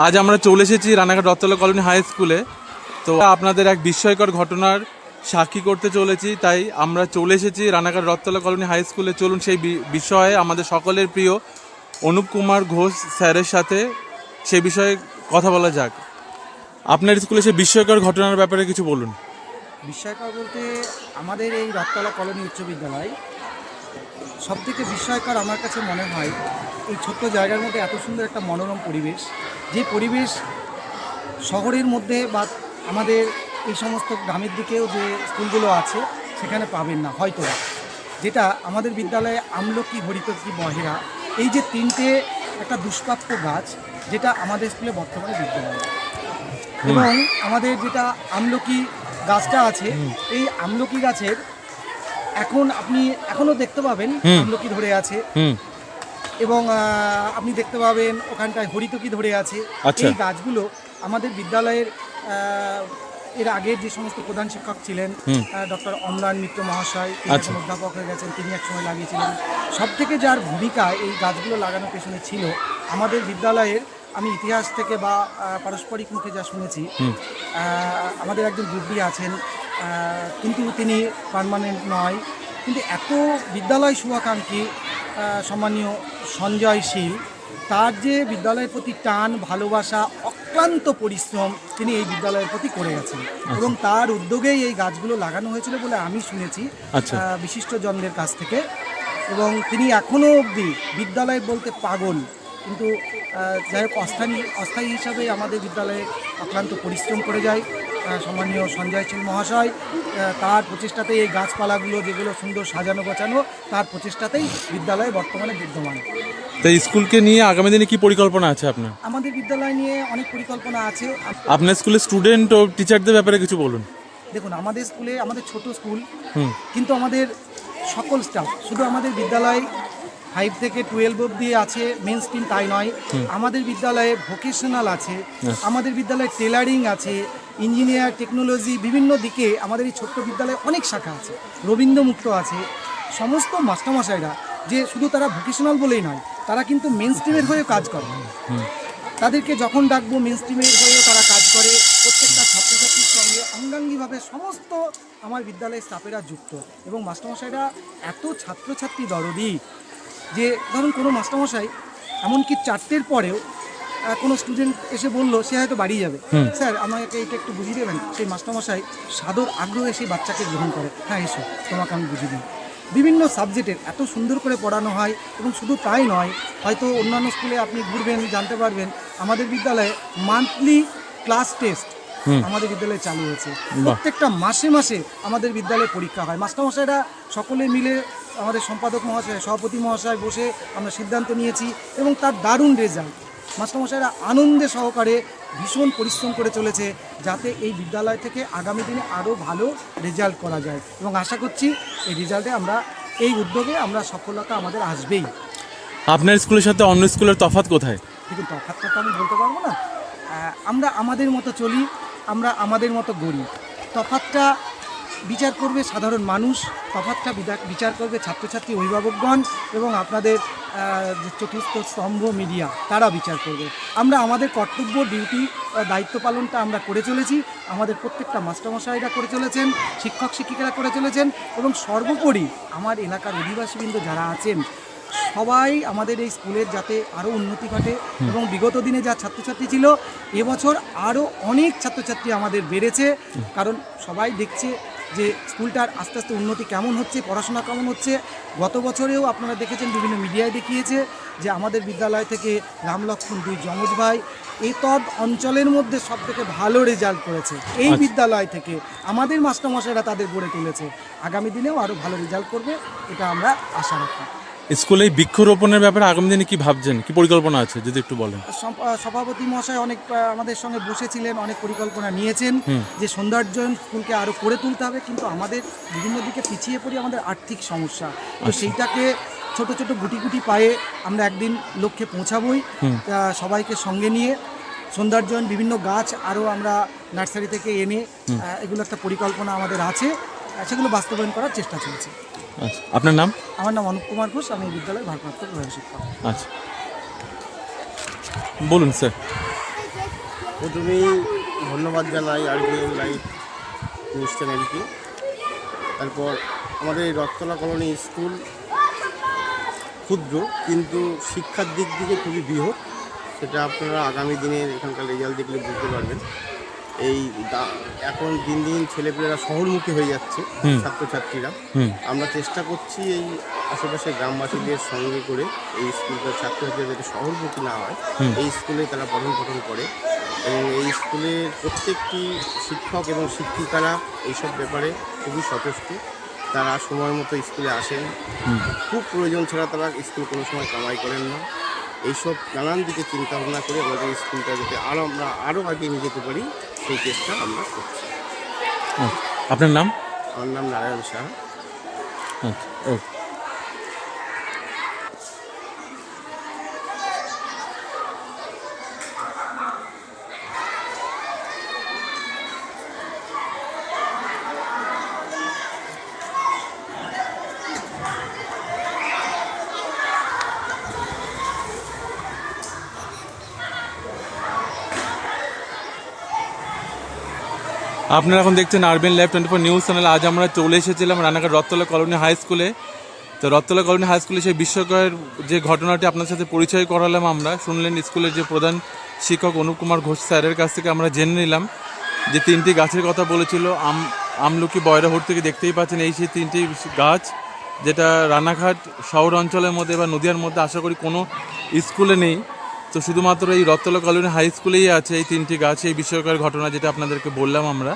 আজ আমরা চলে এসেছি রানাঘাট রথতলা কলোনি হাই স্কুলে। তো আপনাদের এক বিস্ময়কর ঘটনার সাক্ষী করতে চলেছি, তাই আমরা চলে এসেছি রানাঘাট রথতলা কলোনি হাই স্কুলে। চলুন সেই বিষয়ে আমাদের সকলের প্রিয় অনুপ কুমার ঘোষ স্যারের সাথে সে বিষয়ে কথা বলা যাক। আপনার স্কুলে সেই বিস্ময়কর ঘটনার ব্যাপারে কিছু বলুন। বিস্ময়কর বলতে আমাদের এই রথতলা কলোনি উচ্চ বিদ্যালয় সবথেকে বিস্ময়কর আমার কাছে মনে হয় এই ছোট্ট জায়গার মধ্যে এত সুন্দর একটা মনোরম পরিবেশ, যে পরিবেশ শহরের মধ্যে বা আমাদের এই সমস্ত গ্রামের দিকেও যে স্কুলগুলো আছে সেখানে পাবেন না হয়তো। যেটা আমাদের বিদ্যালয়ে আমলকি, হরিতকি, বহেরা, এই যে তিনটে একটা দুষ্প্রাপ্য গাছ, যেটা আমাদের স্কুলে বর্তমানে বিদ্যালয়। এবং আমাদের যেটা আমলকি গাছটা আছে, এই আমলকি গাছের এখন আপনি এখনো দেখতে পাবেন আমলকি ধরে আছে, এবং আপনি দেখতে পাবেন ওখানটায় হরিতকি ধরে আছে। এই গাছগুলো আমাদের বিদ্যালয়ের এর আগের যে সমস্ত প্রধান শিক্ষক ছিলেন, ডক্টর অম্লান মিত্র মহাশয়, তিনি এখন অধ্যাপক হয়ে গেছেন, তিনি এক সময় লাগিয়েছিলেন। সব থেকে যার ভূমিকা এই গাছগুলো লাগানোর পেছনে ছিল আমাদের বিদ্যালয়ের, আমি ইতিহাস থেকে বা পারস্পরিক মুখে যা শুনেছি, আমাদের একজন গুরুজি আছেন, কিন্তু তিনি পার্মানেন্ট নয়, কিন্তু এত বিদ্যালয় শুভাকাঙ্ক্ষী সম্মানীয় সঞ্জয় শীল, তার যে বিদ্যালয়ের প্রতি টান, ভালোবাসা, অক্লান্ত পরিশ্রম তিনি এই বিদ্যালয়ের প্রতি করে গেছেন, এবং তার উদ্যোগেই এই গাছগুলো লাগানো হয়েছিল বলে আমি শুনেছি বিশিষ্টজনদের কাছ থেকে। এবং তিনি এখনও অবধি বিদ্যালয় বলতে পাগল, কিন্তু যাই হোক অস্থায়ী হিসাবে আমাদের বিদ্যালয়ে অক্লান্ত পরিশ্রম করে যায় সম্মানীয় সঞ্জয় শীল মহাশয়। তার প্রচেষ্টাতেই এই গাছপালাগুলো যেগুলো সুন্দর সাজানো গোছানো, তার প্রচেষ্টাতেই বিদ্যালয়ে বর্তমানে বিদ্যমান। তো স্কুলকে নিয়ে আগামী দিনে কি পরিকল্পনা আছে আপনার? আমাদের বিদ্যালয় নিয়ে অনেক পরিকল্পনা আছে। আপনার স্কুলের স্টুডেন্ট ও টিচারদের ব্যাপারে কিছু বলুন। দেখুন, আমাদের স্কুলে, আমাদের ছোট স্কুল, কিন্তু আমাদের সকল স্টাফ, শুধু আমাদের বিদ্যালয় 5 থেকে 12 অবধি আছে মেন স্ট্রিম তাই নয়, আমাদের বিদ্যালয়ে ভোকেশনাল আছে, আমাদের বিদ্যালয়ে টেলারিং আছে, ইঞ্জিনিয়ার, টেকনোলজি, বিভিন্ন দিকে আমাদের এই ছোট্ট বিদ্যালয়ে অনেক শাখা আছে, রবীন্দ্রমুক্ত আছে। সমস্ত মাস্টারমশাইরা যে শুধু তারা ভোকেশনাল বলেই নয়, তারা কিন্তু মেন স্ট্রিমের হয়েও কাজ করে। তাদেরকে যখন ডাকবো মেন স্ট্রিমের হয়েও তারা কাজ করে। প্রত্যেকটা ছাত্রছাত্রীর সঙ্গে অঙ্গাঙ্গিভাবে সমস্ত আমার বিদ্যালয়ের স্টাফেরা যুক্ত, এবং মাস্টারমশাইরা এত ছাত্রছাত্রী দরদি যে ধরুন কোনো মাস্টারমশাই এমনকি 4টের পরেও কোনো স্টুডেন্ট এসে বললো, সে হয়তো বাড়ি যাবে, স্যার আমাকে এটা একটু বুঝিয়ে দেবেন, সেই মাস্টারমশাই সাদর আগ্রহে সেই বাচ্চাকে গ্রহণ করে, হ্যাঁ এসো তোমাকে আমি বুঝিয়ে দিই। বিভিন্ন সাবজেক্টের এত সুন্দর করে পড়ানো হয়। এবং শুধু তাই নয়, হয়তো অন্যান্য স্কুলে আপনি ঘুরবেন জানতে পারবেন, আমাদের বিদ্যালয়ে মান্থলি ক্লাস টেস্ট আমাদের বিদ্যালয়ে চালু হয়েছে। প্রত্যেকটা মাসে মাসে আমাদের বিদ্যালয়ে পরীক্ষা হয়। মাস্টারমশাইরা সকলে মিলে, আমাদের সম্পাদক মহাশয়, সভাপতি মহাশয় বসে আমরা সিদ্ধান্ত নিয়েছি, এবং তার দারুণ রেজাল্ট। মাস্টারমশাইরা আনন্দে সহকারে ভীষণ পরিশ্রম করে চলেছে, যাতে এই বিদ্যালয় থেকে আগামী দিনে আরও ভালো রেজাল্ট করা যায়, এবং আশা করছি এই রেজাল্টে আমরা, এই উদ্যোগে আমরা সফলতা আমাদের আসবেই। আপনার স্কুলের সাথে অন্য স্কুলের তফাৎ কোথায়? দেখুন, তফাৎটা তো আমি বলতে পারবো না, আমরা আমাদের মতো চলি, আমরা আমাদের মতো গড়ি। তফাৎটা বিচার করবে সাধারণ মানুষ, তফাৎটা বিচার করবে ছাত্রছাত্রী, অভিভাবকগণ, এবং আপনাদের যে চতুর্থ স্তম্ভ মিডিয়া, তারা বিচার করবে। আমরা আমাদের কর্তব্য, ডিউটি, দায়িত্ব পালনটা আমরা করে চলেছি, আমাদের প্রত্যেকটা মাস্টারমশাইরা করে চলেছেন, শিক্ষক শিক্ষিকারা করে চলেছেন, এবং সর্বোপরি আমার এলাকার অধিবাসীবৃন্দ যারা আছেন, সবাই আমাদের এই স্কুলের যাতে আরও উন্নতি ঘটে, এবং বিগত দিনে যা ছাত্রছাত্রী ছিল, এবছর আরও অনেক ছাত্রছাত্রী আমাদের বেড়েছে, কারণ সবাই দেখছে যে স্কুলটার আস্তে আস্তে উন্নতি কেমন হচ্ছে, পড়াশোনা কেমন হচ্ছে। গত বছরেও আপনারা দেখেছেন, বিভিন্ন মিডিয়ায় দেখিয়েছে যে আমাদের বিদ্যালয় থেকে রামলক্ষ্মণ 2 যমজ ভাই এতদ অঞ্চলের মধ্যে সব থেকে ভালো রেজাল্ট করেছে। এই বিদ্যালয় থেকে আমাদের মাস্টারমশাইরা তাদের গড়ে তুলেছে, আগামী দিনেও আরও ভালো রেজাল্ট করবে, এটা আমরা আশা রাখি। স্কুলে বৃক্ষরোপণের ব্যাপারে আগামী দিনে কি ভাবছেন, কি পরিকল্পনা আছে যদি একটু বলেন? সভাপতি মহাশয় অনেক আমাদের সঙ্গে বসেছিলেন, অনেক পরিকল্পনা নিয়েছেন যে সৌন্দর্যায়ন স্কুলকে আরও করে তুলতে হবে, কিন্তু আমাদের বিভিন্ন দিকে পিছিয়ে পড়ি, আমাদের আর্থিক সমস্যা, তো সেইটাকে ছোট ছোট গুটি গুটি পায়ে আমরা একদিন লক্ষ্যে পৌঁছাবই। সবাইকে সঙ্গে নিয়ে সৌন্দর্যায়ন বিভিন্ন গাছ আরও আমরা নার্সারি থেকে এনে, এগুলো একটা পরিকল্পনা আমাদের আছে, সেগুলো বাস্তবায়ন করার চেষ্টা চলছে। আচ্ছা, আপনার নাম? আমার নাম অনুপ কুমার ঘোষ, আমি বিদ্যালয়ের ভারপ্রাপ্ত প্রধান শিক্ষক। আচ্ছা, বলুন স্যার। প্রথমেই ধন্যবাদ জানাই আরবিএন লাইভ নিউজ চ্যানেলকে। তারপর আমাদের এই রথতলা কলোনি স্কুল ক্ষুদ্র কিন্তু শিক্ষার দিক থেকে খুবই বৃহৎ, সেটা আপনারা আগামী দিনের এখানকার রেজাল্ট দেখলে বুঝতে পারবেন। এই এখন দিন দিন ছেলেপেলেরা শহরমুখী হয়ে যাচ্ছে, ছাত্রছাত্রীরা। আমরা চেষ্টা করছি এই আশেপাশে গ্রামবাসীদের সঙ্গে করে এই স্কুলটার ছাত্রছাত্রীরা যাতে শহরমুখী না হয়, এই স্কুলে তারা পঠন করে এবং এই স্কুলের প্রত্যেকটি শিক্ষক এবং শিক্ষিকারা এইসব ব্যাপারে খুবই সচেষ্ট। তারা সময় মতো স্কুলে আসেন, খুব প্রয়োজন ছাড়া তারা স্কুল কোনো সময় কামাই করেন না। এইসব নানান দিকে চিন্তা ভাবনা করে আমাদের স্কুলটা যাতে আমরা আরও আগে নিয়ে যেতে পারি সেই চেষ্টা আমরা করছি। আপনার নাম? আমার নাম নারায়ণ সাহা। ওকে। আপনারা এখন দেখছেন আরবিএন লাইভ 24 নিউজ চ্যানেল। আজ আমরা চলে এসেছিলাম রানাঘাট রথতলা কলোনি হাই স্কুলে। তো রথতলা কলোনি হাই স্কুলে সেই বিস্ময়কর যে ঘটনাটি আপনার সাথে পরিচয় করালাম, আমরা শুনলেন স্কুলের যে প্রধান শিক্ষক অনুপ কুমার ঘোষ স্যারের কাছ থেকে আমরা জেনে নিলাম যে 3টি গাছের কথা বলেছিল। আমলকি বয়রাহুট থেকে দেখতেই পাচ্ছেন এই সেই 3টি গাছ, যেটা রানাঘাট শহর অঞ্চলের মধ্যে বা নদিয়ার মধ্যে আশা করি কোনো স্কুলে নেই। তো শুধুমাত্র এই রথতলা কলোনি হাই স্কুলেই আছে এই 3টি গাছ, এই বিস্ময়কর ঘটনা যেটা আপনাদেরকে বললাম আমরা।